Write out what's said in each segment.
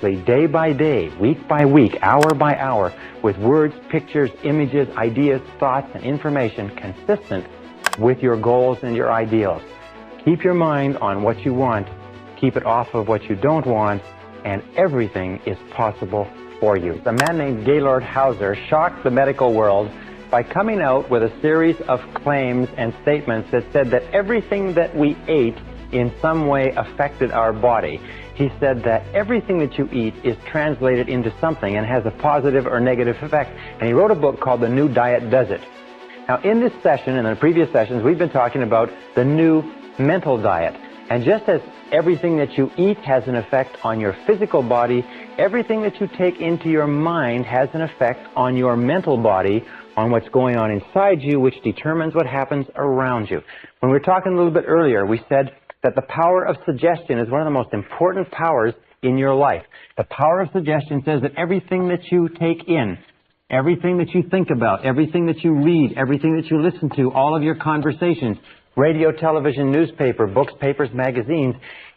day by day, week by week, hour by hour, with words, pictures, images, ideas, thoughts, and information consistent with your goals and your ideals. Keep your mind on what you want, keep it off of what you don't want, and everything is possible for you. A man named Gaylord Hauser shocked the medical world by coming out with a series of claims and statements that said that everything that we ate in some way affected our body. He said that everything that you eat is translated into something and has a positive or negative effect. And he wrote a book called The New Diet Does It. Now, in this session and in the previous sessions, we've been talking about the new mental diet. And just as everything that you eat has an effect on your physical body, everything that you take into your mind has an effect on your mental body, on what's going on inside you, which determines what happens around you. When we were talking a little bit earlier, we said that the power of suggestion is one of the most important powers in your life. The power of suggestion says that everything that you take in, everything that you think about, everything that you read, everything that you listen to, all of your conversations, radio, television, newspaper, books, papers, magazines,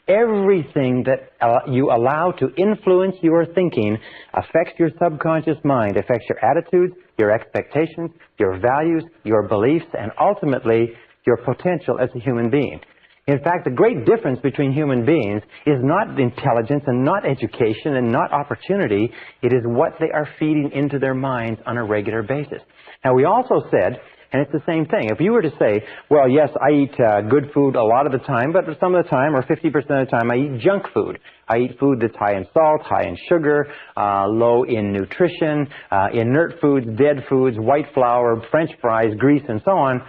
everything that you allow to influence your thinking affects your subconscious mind, affects your attitudes, your expectations, your values, your beliefs, and ultimately your potential as a human being. In fact, the great difference between human beings is not intelligence and not education and not opportunity. It is what they are feeding into their minds on a regular basis. Now, we also said, and it's the same thing, if you were to say, well, yes, I eat good food a lot of the time, but some of the time, or 50% of the time, I eat junk food. I eat food that's high in salt, high in sugar, low in nutrition, inert foods, dead foods, white flour, French fries, grease, and so on.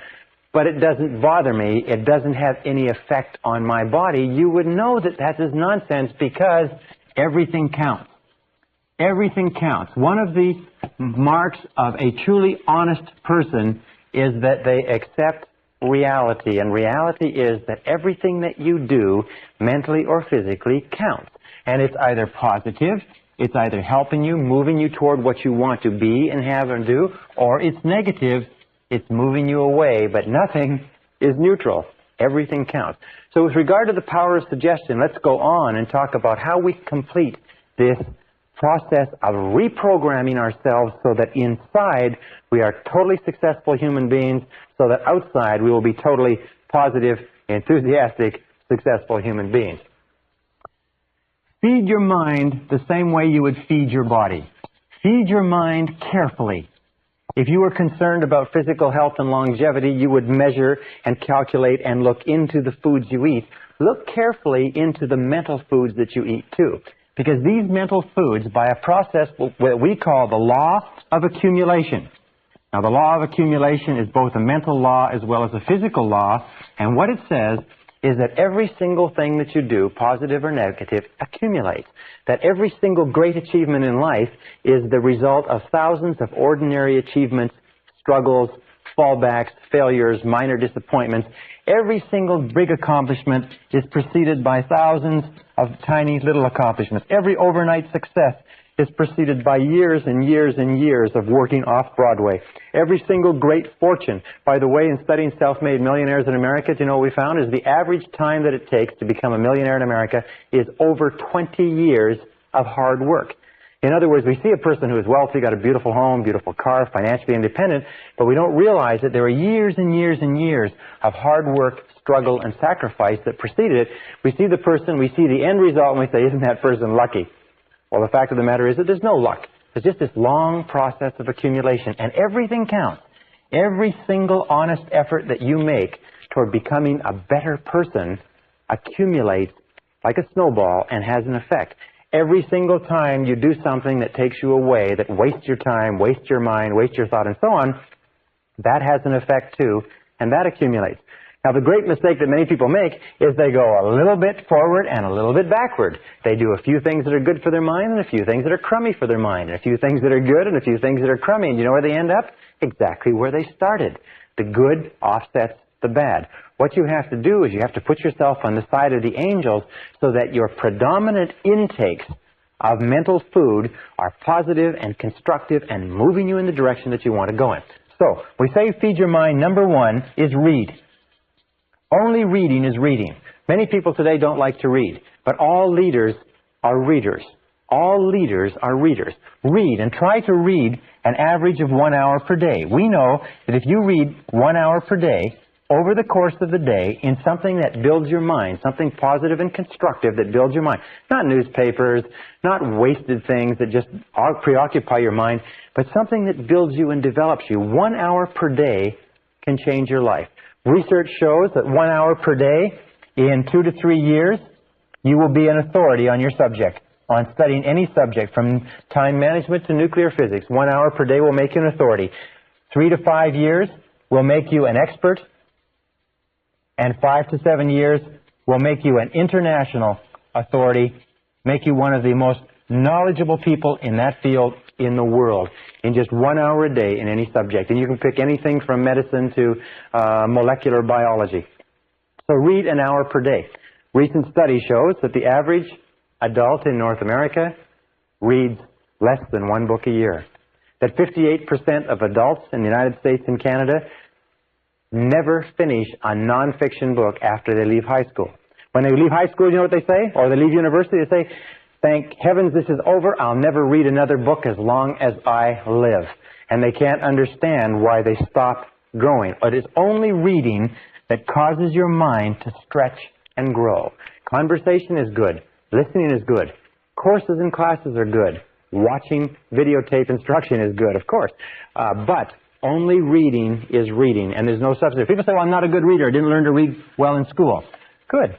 But it doesn't bother me, it doesn't have any effect on my body, you would know that that is nonsense because everything counts. Everything counts. One of the marks of a truly honest person is that they accept reality. And reality is that everything that you do, mentally or physically, counts. And it's either positive, it's either helping you, moving you toward what you want to be and have and do, or it's negative, it's moving you away, but nothing is neutral. Everything counts. So with regard to the power of suggestion, let's go on and talk about how we complete this process of reprogramming ourselves so that inside we are totally successful human beings, so that outside we will be totally positive, enthusiastic, successful human beings. Feed your mind the same way you would feed your body. Feed your mind carefully. If you were concerned about physical health and longevity, you would measure and calculate and look into the foods you eat. Look carefully into the mental foods that you eat too. Because these mental foods, by a process that we call the law of accumulation. Now, the law of accumulation is both a mental law as well as a physical law. And what it says is that every single thing that you do, positive or negative, accumulates. That every single great achievement in life is the result of thousands of ordinary achievements, struggles, fallbacks, failures, minor disappointments. Every single big accomplishment is preceded by thousands of tiny little accomplishments. Every overnight success is preceded by years and years and years of working off-Broadway. Every single great fortune, by the way, in studying self-made millionaires in America, do you know what we found? Is the average time that it takes to become a millionaire in America is over 20 years of hard work. In other words, we see a person who is wealthy, got a beautiful home, beautiful car, financially independent, but we don't realize that there are years and years and years of hard work, struggle, and sacrifice that preceded it. We see the person, we see the end result, and we say, isn't that person lucky? Well, the fact of the matter is that there's no luck. There's just this long process of accumulation, and everything counts. Every single honest effort that you make toward becoming a better person accumulates like a snowball and has an effect. Every single time you do something that takes you away, that wastes your time, wastes your mind, wastes your thought, and so on, that has an effect too, and that accumulates. Now, the great mistake that many people make is they go a little bit forward and a little bit backward. They do a few things that are good for their mind and a few things that are crummy for their mind, and a few things that are good and a few things that are crummy. And you know where they end up? Exactly where they started. The good offsets the bad. What you have to do is you have to put yourself on the side of the angels so that your predominant intakes of mental food are positive and constructive and moving you in the direction that you want to go in. So, we say feed your mind. Number one is read. Only reading is reading. Many people today don't like to read, but all leaders are readers. All leaders are readers. Read, and try to read an average of 1 hour per day. We know that if you read 1 hour per day, over the course of the day, in something that builds your mind, something positive and constructive that builds your mind, not newspapers, not wasted things that just preoccupy your mind, but something that builds you and develops you. 1 hour per day can change your life. Research shows that 1 hour per day, in 2 to 3 years, you will be an authority on your subject, on studying any subject, from time management to nuclear physics. 1 hour per day will make you an authority. 3 to 5 years will make you an expert, and 5 to 7 years will make you an international authority, make you one of the most knowledgeable people in that field in the world, in just 1 hour a day in any subject. And you can pick anything from medicine to molecular biology. So read an hour per day. Recent study shows that the average adult in North America reads less than 1 book a year. That 58% of adults in the United States and Canada never finish a nonfiction book after they leave high school. When they leave high school, you know what they say? Or they leave university, they say, "Thank heavens this is over. I'll never read another book as long as I live." And they can't understand why they stop growing. It is only reading that causes your mind to stretch and grow. Conversation is good. Listening is good. Courses and classes are good. Watching videotape instruction is good, of course. But only reading is reading, and there's no substitute. People say, "Well, I'm not a good reader. I didn't learn to read well in school." Good.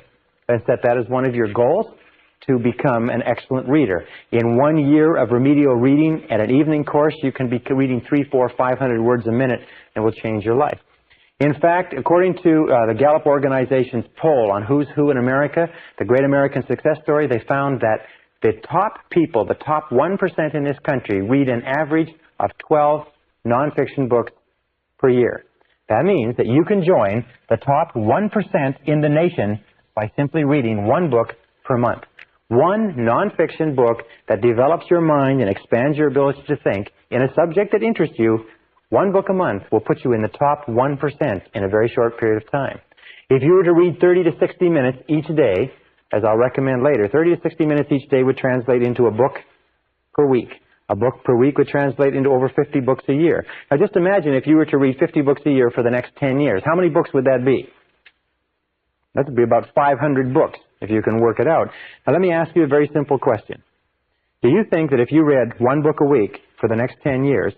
Then set that as one of your goals, to become an excellent reader. In 1 year of remedial reading at an evening course, you can be reading 300, 400, 500 words a minute, and will change your life. In fact, according to the Gallup organization's poll on who's who in America, the Great American Success Story, they found that the top people, the top 1% in this country, read an average of 12 nonfiction books per year. That means that you can join the top 1% in the nation by simply reading 1 book per month. 1 nonfiction book that develops your mind and expands your ability to think in a subject that interests you. 1 book a month will put you in the top 1% in a very short period of time. If you were to read 30 to 60 minutes each day, as I'll recommend later, 30 to 60 minutes each day would translate into a book per week. A book per week would translate into over 50 books a year. Now just imagine if you were to read 50 books a year for the next 10 years. How many books would that be? That would be about 500 books, if you can work it out. Now let me ask you a very simple question. Do you think that if you read 1 book a week for the next 10 years,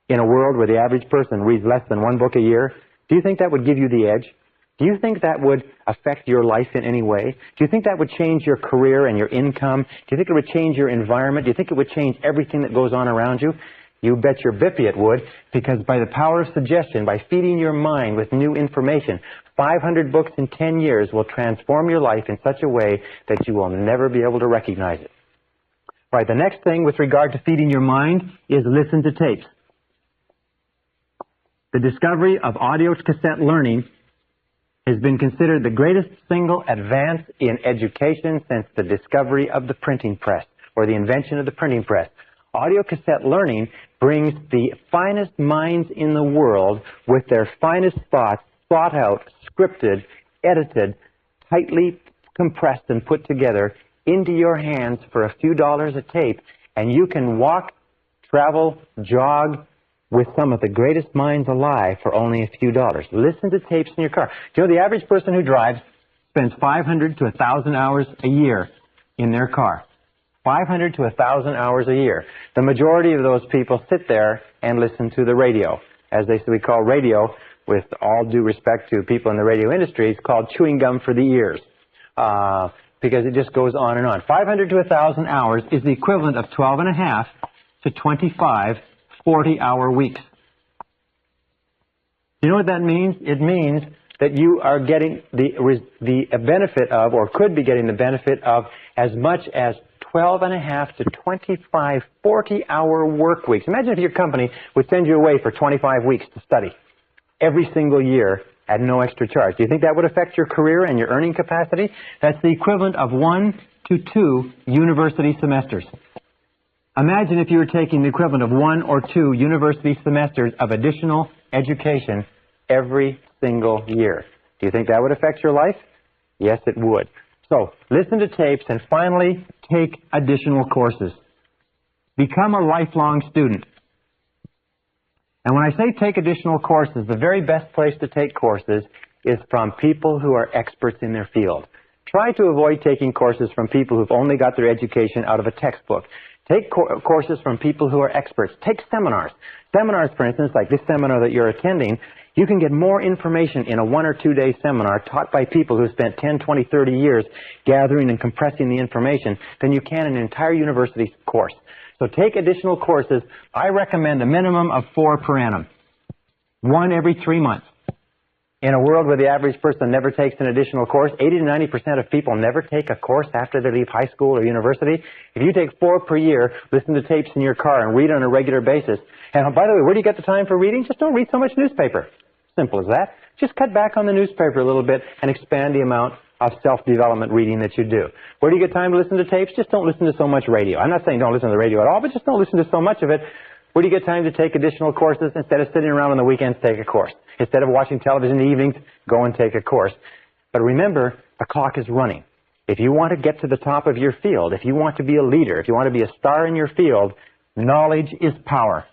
in a world where the average person reads less than 1 book a year, do you think that would give you the edge? Do you think that would affect your life in any way? Do you think that would change your career and your income? Do you think it would change your environment? Do you think it would change everything that goes on around you? You bet your bippy it would, because by the power of suggestion, by feeding your mind with new information, 500 books in 10 years will transform your life in such a way that you will never be able to recognize it. Right, the next thing with regard to feeding your mind is listen to tapes. The discovery of audio cassette learning has been considered the greatest single advance in education since the discovery of the printing press, or the invention of the printing press. Audio cassette learning brings the finest minds in the world with their finest thoughts thought out, scripted, edited, tightly compressed and put together into your hands for a few dollars a tape, and you can walk, travel, jog with some of the greatest minds alive for only a few dollars. Listen to tapes in your car. Do you know the average person who drives spends 500 to 1,000 hours a year in their car? 500 to 1,000 hours a year. The majority of those people sit there and listen to the radio. As we call radio, with all due respect to people in the radio industry, it's called chewing gum for the ears. Because it just goes on and on. 500 to 1,000 hours is the equivalent of 12 and a half to 25 40-hour weeks. You know what that means? It means that you are getting the benefit of, or could be getting the benefit of, as much as 12 and a half to 25 40-hour work weeks. Imagine if your company would send you away for 25 weeks to study every single year at no extra charge. Do you think that would affect your career and your earning capacity? That's the equivalent of 1 to 2 university semesters. Imagine if you were taking the equivalent of 1 or 2 university semesters of additional education every single year. Do you think that would affect your life? Yes, it would. So, listen to tapes, and finally, take additional courses. Become a lifelong student. And when I say take additional courses, the very best place to take courses is from people who are experts in their field. Try to avoid taking courses from people who've only got their education out of a textbook. Take courses from people who are experts. Take seminars. Seminars, for instance, like this seminar that you're attending, you can get more information in a 1 or 2 day seminar taught by people who spent 10, 20, 30 years gathering and compressing the information than you can in an entire university course. So take additional courses. I recommend a minimum of 4 per annum. 1 every 3 months. In a world where the average person never takes an additional course, 80 to 90% of people never take a course after they leave high school or university. If you take 4 per year, listen to tapes in your car and read on a regular basis. And by the way, where do you get the time for reading? Just don't read so much newspaper. Simple as that. Just cut back on the newspaper a little bit and expand the amount of self-development reading that you do. Where do you get time to listen to tapes? Just don't listen to so much radio. I'm not saying don't listen to the radio at all, but just don't listen to so much of it. Where do you get time to take additional courses? Instead of sitting around on the weekends, take a course. Instead of watching television in the evenings, go and take a course. But remember, the clock is running. If you want to get to the top of your field, if you want to be a leader, if you want to be a star in your field, knowledge is power.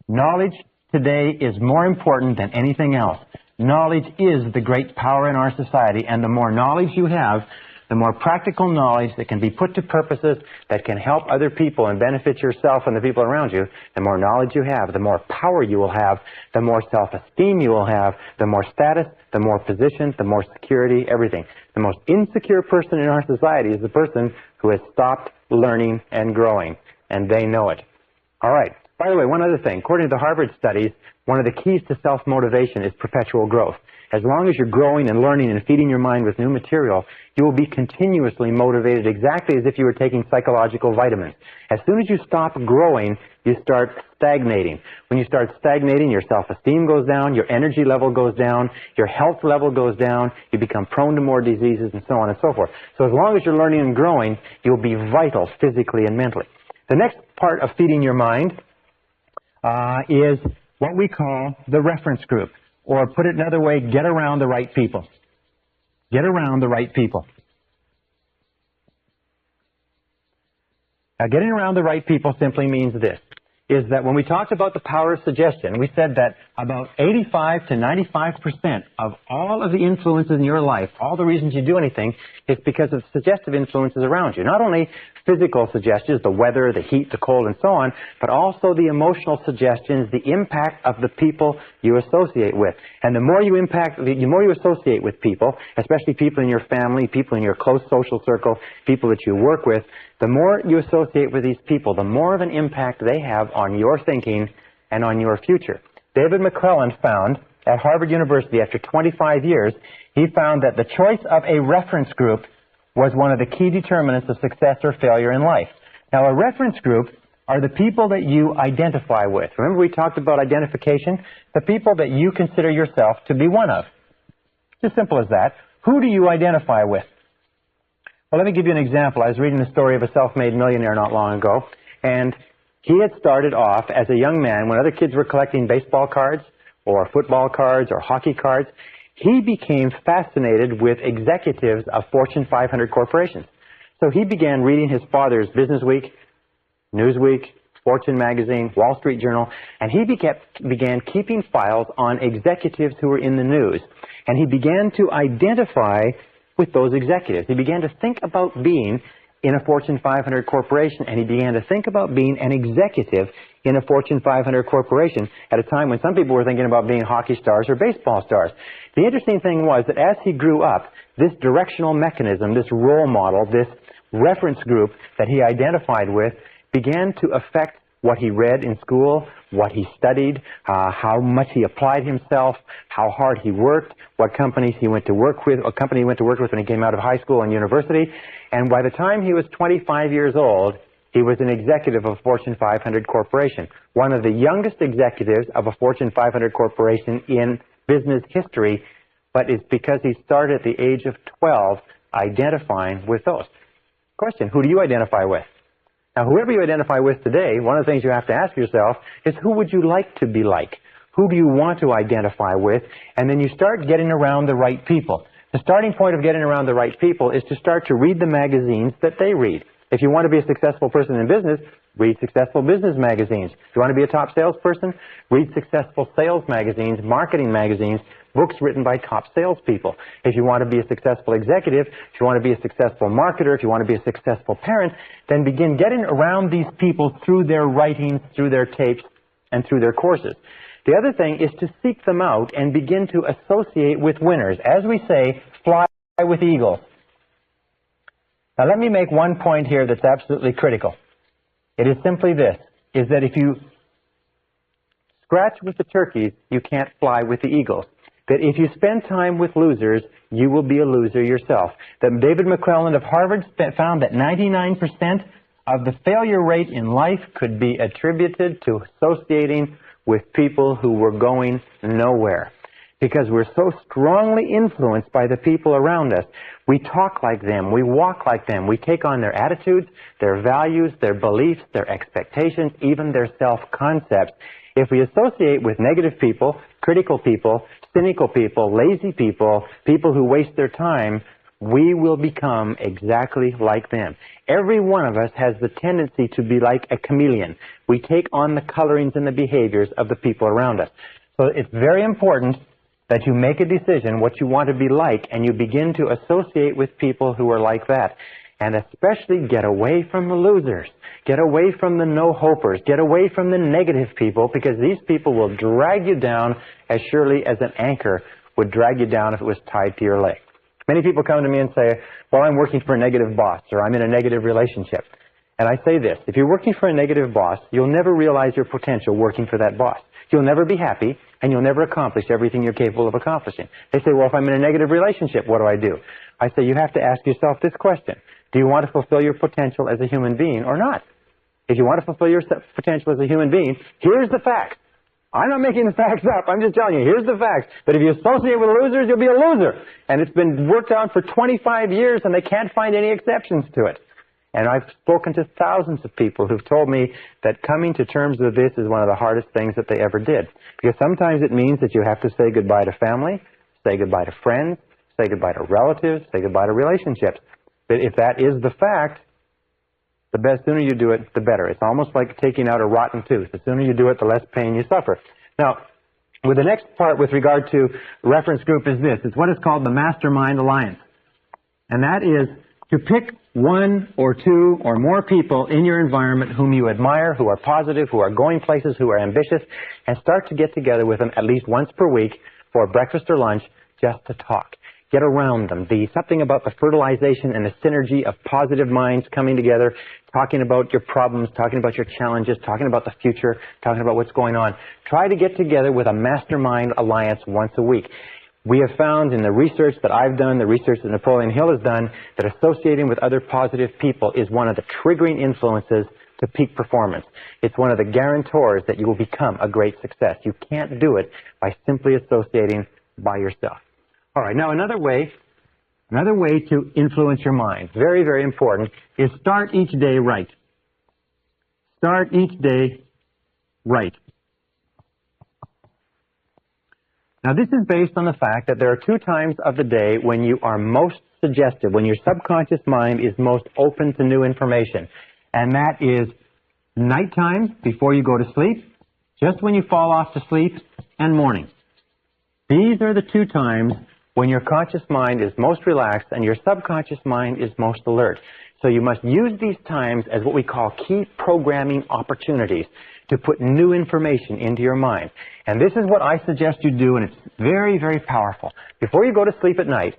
Knowledge today is more important than anything else. Knowledge is the great power in our society, and the more knowledge you have, the more practical knowledge that can be put to purposes that can help other people and benefit yourself and the people around you, the more knowledge you have, the more power you will have, the more self-esteem you will have, the more status, the more position, the more security, everything. The most insecure person in our society is the person who has stopped learning and growing, and they know it. All right. By the way, one other thing. According to the Harvard studies, one of the keys to self-motivation is perpetual growth. As long as you're growing and learning and feeding your mind with new material, you will be continuously motivated exactly as if you were taking psychological vitamins. As soon as you stop growing, you start stagnating. When you start stagnating, your self-esteem goes down, your energy level goes down, your health level goes down, you become prone to more diseases, and so on and so forth. So as long as you're learning and growing, you'll be vital physically and mentally. The next part of feeding your mind is what we call the reference group. Or put it another way, get around the right people. Get around the right people. Now, getting around the right people simply means this, is that when we talked about the power of suggestion, we said that about 85 to 95% of all of the influences in your life, all the reasons you do anything, is because of suggestive influences around you. Not only physical suggestions, the weather, the heat, the cold, and so on, but also the emotional suggestions, the impact of the people you associate with. And the more you associate with people, especially people in your family, people in your close social circle, people that you work with, the more you associate with these people, the more of an impact they have on your thinking and on your future. David McClellan found at Harvard University, after 25 years, he found that the choice of a reference group was one of the key determinants of success or failure in life. Now, a reference group are the people that you identify with. Remember we talked about identification? The people that you consider yourself to be one of. It's as simple as that. Who do you identify with? Well, let me give you an example. I was reading the story of a self-made millionaire not long ago, and he had started off as a young man when other kids were collecting baseball cards or football cards or hockey cards. He became fascinated with executives of Fortune 500 corporations. So he began reading his father's Business Week, Newsweek, Fortune magazine, Wall Street Journal, and he began keeping files on executives who were in the news. And he began to identify with those executives. He began to think about being in a Fortune 500 corporation, and he began to think about being an executive in a Fortune 500 corporation at a time when some people were thinking about being hockey stars or baseball stars. The interesting thing was that as he grew up, this directional mechanism, this role model, this reference group that he identified with began to affect what he read in school, what he studied, how much he applied himself, how hard he worked, what companies he went to work with, what company he went to work with when he came out of high school and university. And by the time he was 25 years old, he was an executive of a Fortune 500 corporation, one of the youngest executives of a Fortune 500 corporation in business history, but it's because he started at the age of 12 identifying with those. Question, who do you identify with? Now, whoever you identify with today, one of the things you have to ask yourself is, who would you like to be like? Who do you want to identify with? And then you start getting around the right people. The starting point of getting around the right people is to start to read the magazines that they read. If you want to be a successful person in business, read successful business magazines. If you want to be a top salesperson, read successful sales magazines, marketing magazines, books written by top salespeople. If you want to be a successful executive, if you want to be a successful marketer, if you want to be a successful parent, then begin getting around these people through their writings, through their tapes, and through their courses. The other thing is to seek them out and begin to associate with winners. As we say, fly with eagles. Now let me make one point here that's absolutely critical. It is simply this, is that if you scratch with the turkeys, you can't fly with the eagles. That if you spend time with losers, you will be a loser yourself. That David McClelland of Harvard found that 99% of the failure rate in life could be attributed to associating with people who were going nowhere. Because we're so strongly influenced by the people around us. We talk like them, we walk like them, we take on their attitudes, their values, their beliefs, their expectations, even their self-concepts. If we associate with negative people, critical people, cynical people, lazy people, people who waste their time, we will become exactly like them. Every one of us has the tendency to be like a chameleon. We take on the colorings and the behaviors of the people around us. So it's very important that you make a decision what you want to be like, and you begin to associate with people who are like that. And especially get away from the losers. Get away from the no-hopers. Get away from the negative people, because these people will drag you down as surely as an anchor would drag you down if it was tied to your leg. Many people come to me and say, well, I'm working for a negative boss, or I'm in a negative relationship. And I say this, if you're working for a negative boss, you'll never realize your potential working for that boss. You'll never be happy, and you'll never accomplish everything you're capable of accomplishing. They say, well, if I'm in a negative relationship, what do I do? I say, you have to ask yourself this question. Do you want to fulfill your potential as a human being or not? If you want to fulfill your potential as a human being, here's the facts. I'm not making the facts up. I'm just telling you, here's the facts. But if you associate with losers, you'll be a loser. And it's been worked out for 25 years, and they can't find any exceptions to it. And I've spoken to thousands of people who've told me that coming to terms with this is one of the hardest things that they ever did. Because sometimes it means that you have to say goodbye to family, say goodbye to friends, say goodbye to relatives, say goodbye to relationships. But if that is the fact, the sooner you do it, the better. It's almost like taking out a rotten tooth. The sooner you do it, the less pain you suffer. Now, with the next part with regard to reference group is this. It's what is called the Mastermind Alliance. And that is to pick one or two or more people in your environment whom you admire, who are positive, who are going places, who are ambitious, and start to get together with them at least once per week for breakfast or lunch just to talk. Get around them. Something about the fertilization and the synergy of positive minds coming together, talking about your problems, talking about your challenges, talking about the future, talking about what's going on. Try to get together with a mastermind alliance once a week. We have found in the research that I've done, the research that Napoleon Hill has done, that associating with other positive people is one of the triggering influences to peak performance. It's one of the guarantors that you will become a great success. You can't do it by simply associating by yourself. All right, now another way to influence your mind, very, very important, is start each day right. Start each day right. Now this is based on the fact that there are two times of the day when you are most suggestive, when your subconscious mind is most open to new information. And that is nighttime before you go to sleep, just when you fall off to sleep, and morning. These are the two times when your conscious mind is most relaxed and your subconscious mind is most alert. So you must use these times as what we call key programming opportunities to put new information into your mind. And this is what I suggest you do, and it's very, very powerful. Before you go to sleep at night,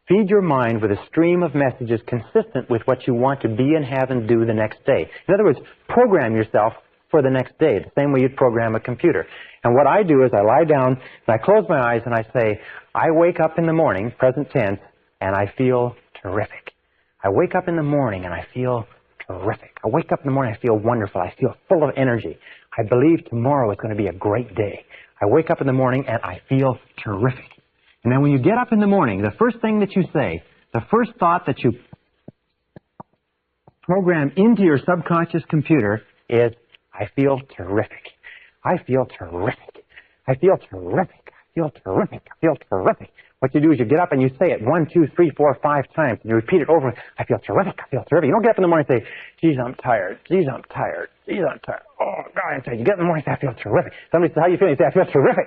feed your mind with a stream of messages consistent with what you want to be and have and do the next day. In other words, program yourself for the next day, the same way you'd program a computer. And what I do is I lie down and I close my eyes and I say, I wake up in the morning, present tense, and I feel terrific. I wake up in the morning and I feel terrific. I wake up in the morning, I feel wonderful. I feel full of energy. I believe tomorrow is going to be a great day. I wake up in the morning and I feel terrific. And then when you get up in the morning, the first thing that you say, the first thought that you program into your subconscious computer is, I feel terrific. I feel terrific. I feel terrific. I feel terrific. I feel terrific. What you do is you get up and you say it 1, 2, 3, 4, 5 times, and you repeat it over. I feel terrific. I feel terrific. You don't get up in the morning and say, geez, I'm tired. Geez, I'm tired. Geez, I'm tired. Oh, God, I'm tired. You get up in the morning and say, I feel terrific. Somebody says, how you feeling? You say, I feel terrific.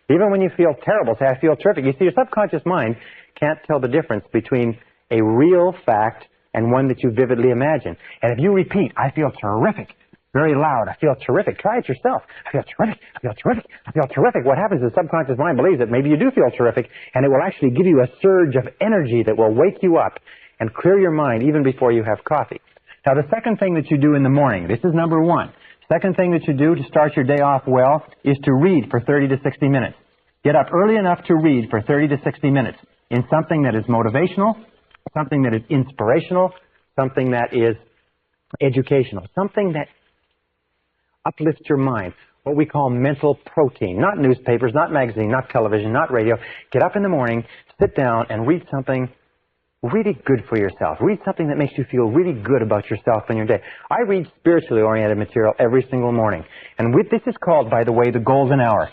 Even when you feel terrible, say, I feel terrific. You see, your subconscious mind can't tell the difference between a real fact and one that you vividly imagine. And if you repeat, I feel terrific, very loud, I feel terrific, try it yourself. I feel terrific, I feel terrific, I feel terrific. What happens is the subconscious mind believes that maybe you do feel terrific, and it will actually give you a surge of energy that will wake you up and clear your mind even before you have coffee. Now, the second thing that you do in the morning, this is number one. Second thing that you do to start your day off well is to read for 30 to 60 minutes. Get up early enough to read for 30 to 60 minutes in something that is motivational, something that is inspirational, something that is educational, something that uplifts your mind, what we call mental protein. Not newspapers, not magazine, not television, not radio. Get up in the morning, sit down, and read something really good for yourself. Read something that makes you feel really good about yourself and your day. I read spiritually oriented material every single morning. And this is called, by the way, the golden hour.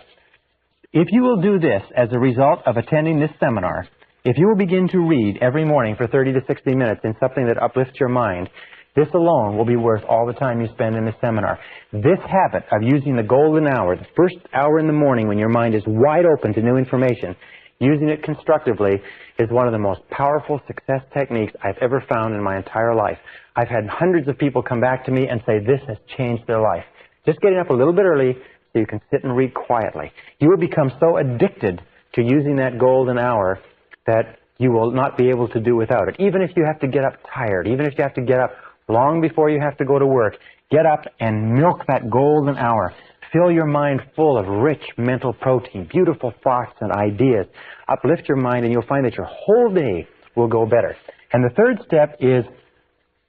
If you will do this as a result of attending this seminar, if you will begin to read every morning for 30 to 60 minutes in something that uplifts your mind, this alone will be worth all the time you spend in the seminar. This habit of using the golden hour, the first hour in the morning when your mind is wide open to new information, using it constructively is one of the most powerful success techniques I've ever found in my entire life. I've had hundreds of people come back to me and say this has changed their life. Just getting up a little bit early so you can sit and read quietly. You will become so addicted to using that golden hour that you will not be able to do without it. Even if you have to get up tired, even if you have to get up long before you have to go to work, get up and milk that golden hour. Fill your mind full of rich mental protein, beautiful thoughts and ideas. Uplift your mind and you'll find that your whole day will go better. And the third step is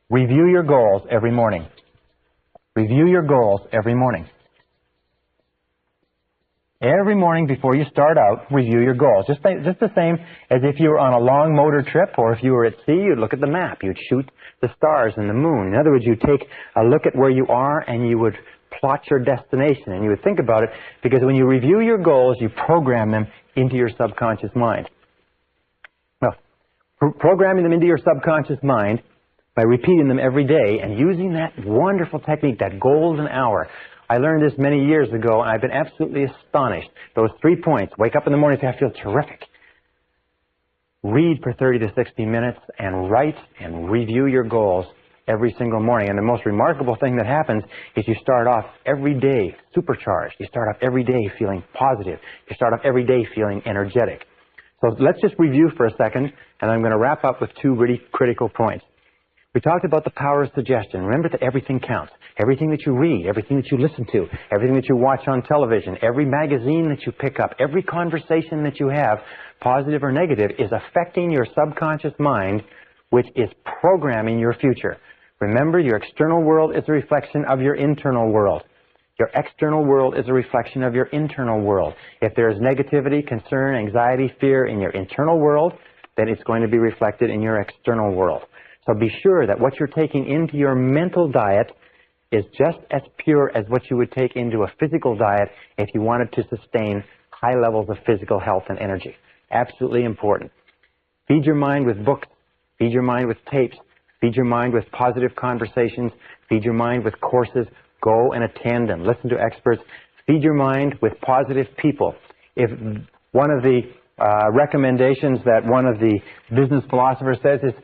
review your goals every morning. Review your goals every morning. Every morning before you start out, review your goals. Just the same as if you were on a long motor trip, or if you were at sea, you'd look at the map. You'd shoot the stars and the moon. In other words, you'd take a look at where you are and you would plot your destination and you would think about it, because when you review your goals, you program them into your subconscious mind. Well, programming them into your subconscious mind by repeating them every day and using that wonderful technique, that golden hour. I learned this many years ago, and I've been absolutely astonished. Those 3 points: wake up in the morning and say, I feel terrific. Read for 30 to 60 minutes and write and review your goals every single morning. And the most remarkable thing that happens is you start off every day supercharged. You start off every day feeling positive. You start off every day feeling energetic. So let's just review for a second, and I'm going to wrap up with 2 really critical points. We talked about the power of suggestion. Remember that everything counts. Everything that you read, everything that you listen to, everything that you watch on television, every magazine that you pick up, every conversation that you have, positive or negative, is affecting your subconscious mind, which is programming your future. Remember, your external world is a reflection of your internal world. Your external world is a reflection of your internal world. If there is negativity, concern, anxiety, fear in your internal world, then it's going to be reflected in your external world. So be sure that what you're taking into your mental diet is just as pure as what you would take into a physical diet if you wanted to sustain high levels of physical health and energy. Absolutely important. Feed your mind with books. Feed your mind with tapes. Feed your mind with positive conversations. Feed your mind with courses. Go and attend them. Listen to experts. Feed your mind with positive people. If one of the recommendations that one of the business philosophers says is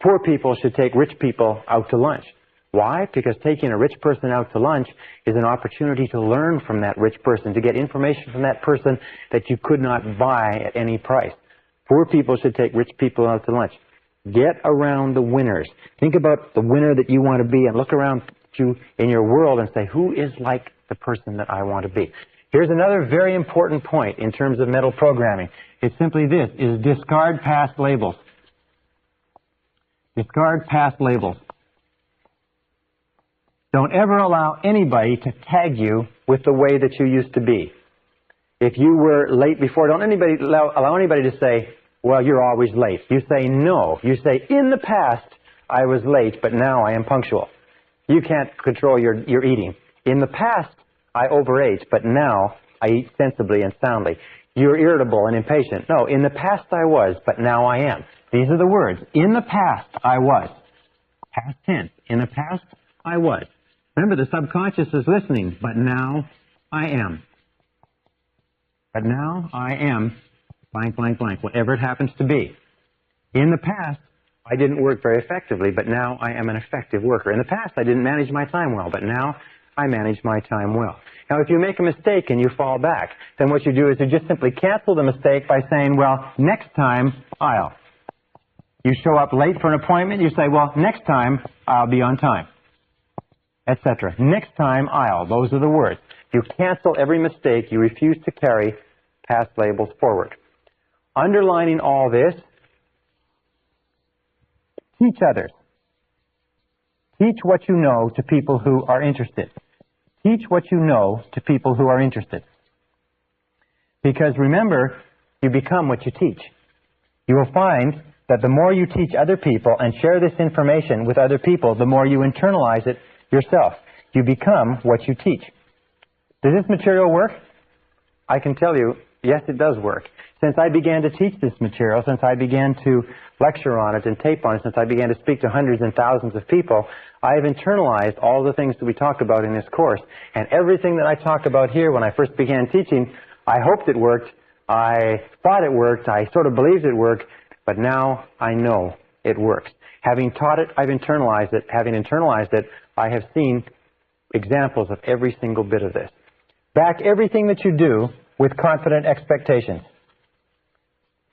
poor people should take rich people out to lunch. Why? Because taking a rich person out to lunch is an opportunity to learn from that rich person, to get information from that person that you could not buy at any price. Poor people should take rich people out to lunch. Get around the winners. Think about the winner that you want to be and look around you in your world and say, who is like the person that I want to be? Here's another very important point in terms of mental programming. It's simply this, is discard past labels. Discard past labels. Don't ever allow anybody to tag you with the way that you used to be. If you were late before, don't allow anybody to say, well, you're always late. You say no. You say, in the past, I was late, but now I am punctual. You can't control your eating. In the past, I overate, but now I eat sensibly and soundly. you're irritable and impatient. No, in the past I was, but now I am. These are the words. In the past I was. Past tense. In the past I was. Remember, the subconscious is listening, but now I am. But now I am blank, blank, blank, whatever it happens to be. In the past, I didn't work very effectively, but now I am an effective worker. In the past, I didn't manage my time well, but now I manage my time well. Now, if you make a mistake and you fall back, then what you do is you just simply cancel the mistake by saying, well, next time, I'll. You show up late for an appointment, you say, well, next time, I'll be on time, etc. Next time, I'll. Those are the words. You cancel every mistake. You refuse to carry past labels forward. Underlining all this, teach others. Teach what you know to people who are interested. Teach what you know to people who are interested. Because remember, you become what you teach. You will find that the more you teach other people and share this information with other people, the more you internalize it yourself. You become what you teach. Does this material work? I can tell you, yes, it does work. Since I began to teach this material, since I began to lecture on it and tape on it, since I began to speak to hundreds and thousands of people, I have internalized all the things that we talk about in this course. And everything that I talk about here when I first began teaching, I hoped it worked, I thought it worked, I sort of believed it worked, but now I know it works. Having taught it, I've internalized it. Having internalized it, I have seen examples of every single bit of this. Back everything that you do with confident expectations.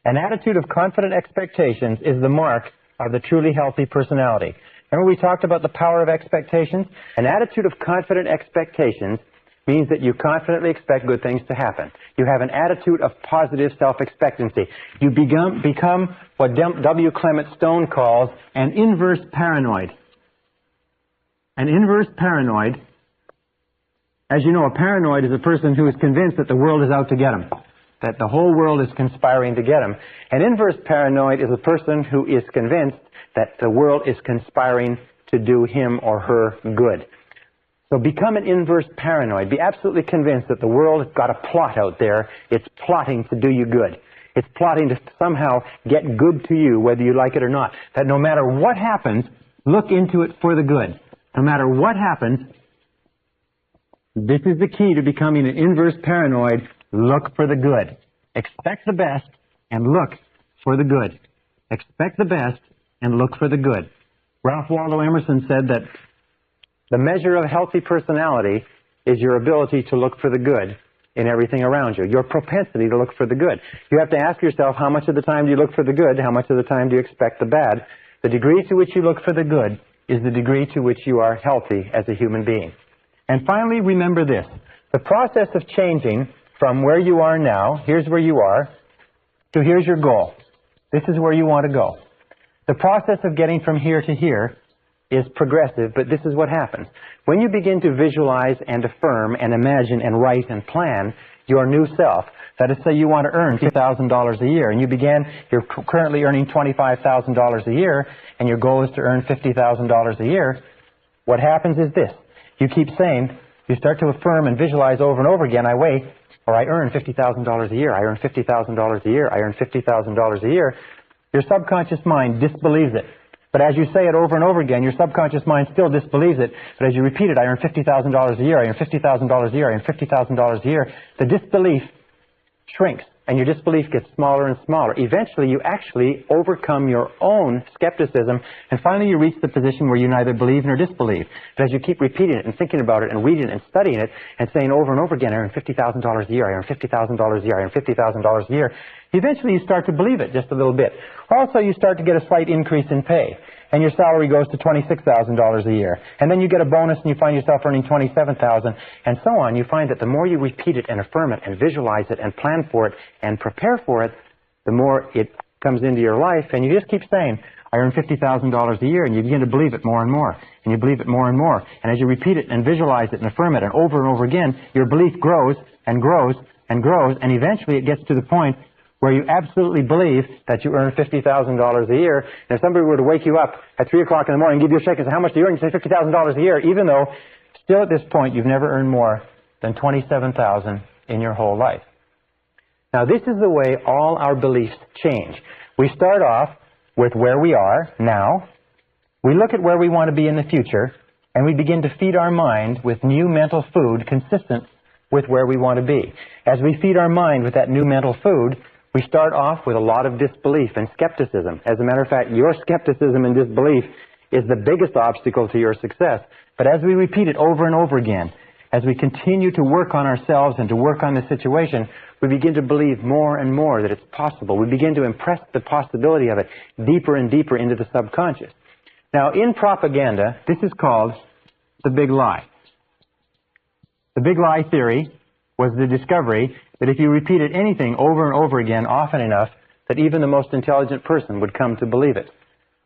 An attitude of confident expectations is the mark of the truly healthy personality. Remember we talked about the power of expectations? An attitude of confident expectations means that you confidently expect good things to happen. You have an attitude of positive self-expectancy. You become what W. Clement Stone calls an inverse paranoid. An inverse paranoid, as you know, a paranoid is a person who is convinced that the world is out to get him, that the whole world is conspiring to get him. An inverse paranoid is a person who is convinced that the world is conspiring to do him or her good. So become an inverse paranoid. Be absolutely convinced that the world has got a plot out there. It's plotting to do you good. It's plotting to somehow get good to you, whether you like it or not. That no matter what happens, look into it for the good. No matter what happens, this is the key to becoming an inverse paranoid. Look for the good. Expect the best and look for the good. Expect the best and look for the good. Ralph Waldo Emerson said that the measure of a healthy personality is your ability to look for the good in everything around you, your propensity to look for the good. You have to ask yourself, how much of the time do you look for the good? How much of the time do you expect the bad? The degree to which you look for the good is the degree to which you are healthy as a human being. And finally, remember this. The process of changing from where you are now, here's where you are, to here's your goal. This is where you want to go. The process of getting from here to here is progressive, but this is what happens. When you begin to visualize and affirm and imagine and write and plan your new self, that is, say you want to earn $50,000 a year, and you're currently earning $25,000 a year, and your goal is to earn $50,000 a year, what happens is this. You keep saying, you start to affirm and visualize over and over again, I earn $50,000 a year, I earn $50,000 a year, I earn $50,000 a year. Your subconscious mind disbelieves it. But as you say it over and over again, your subconscious mind still disbelieves it. But as you repeat it, I earn $50,000 a year, I earn $50,000 a year, I earn $50,000 a year, the disbelief shrinks, and your disbelief gets smaller and smaller. Eventually, you actually overcome your own skepticism, and finally you reach the position where you neither believe nor disbelieve. But as you keep repeating it and thinking about it and reading it and studying it and saying over and over again, I earn $50,000 a year, I earn $50,000 a year, I earn $50,000 a year, eventually you start to believe it just a little bit. Also, you start to get a slight increase in pay, and your salary goes to $26,000 a year. And then you get a bonus and you find yourself earning $27,000, and so on. You find that the more you repeat it and affirm it and visualize it and plan for it and prepare for it, the more it comes into your life, and you just keep saying, I earn $50,000 a year, and you begin to believe it more and more, and you believe it more and more. And as you repeat it and visualize it and affirm it and over again, your belief grows and grows and grows, and eventually it gets to the point where you absolutely believe that you earn $50,000 a year. And if somebody were to wake you up at 3 o'clock in the morning and give you a shake and say, how much do you earn? You say $50,000 a year, even though still at this point you've never earned more than $27,000 in your whole life. Now, this is the way all our beliefs change. We start off with where we are now. We look at where we want to be in the future, and we begin to feed our mind with new mental food consistent with where we want to be. As we feed our mind with that new mental food, we start off with a lot of disbelief and skepticism. As a matter of fact, your skepticism and disbelief is the biggest obstacle to your success. But as we repeat it over and over again, as we continue to work on ourselves and to work on the situation, we begin to believe more and more that it's possible. We begin to impress the possibility of it deeper and deeper into the subconscious. Now, in propaganda, this is called the big lie. The big lie theory was the discovery that if you repeated anything over and over again often enough, that even the most intelligent person would come to believe it.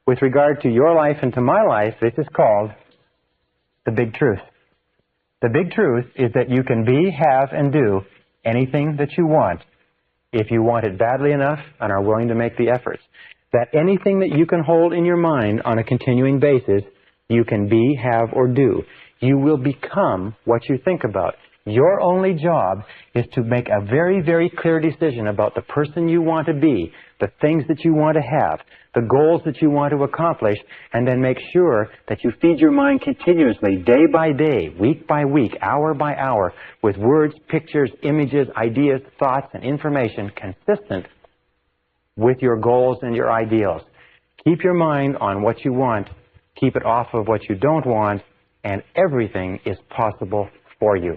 With regard to your life and to my life, this is called the big truth. The big truth is that you can be, have, and do anything that you want if you want it badly enough and are willing to make the efforts. That anything that you can hold in your mind on a continuing basis, you can be, have, or do. You will become what you think about. Your only job is to make a very, very clear decision about the person you want to be, the things that you want to have, the goals that you want to accomplish, and then make sure that you feed your mind continuously, day by day, week by week, hour by hour, with words, pictures, images, ideas, thoughts, and information consistent with your goals and your ideals. Keep your mind on what you want, keep it off of what you don't want, and everything is possible for you.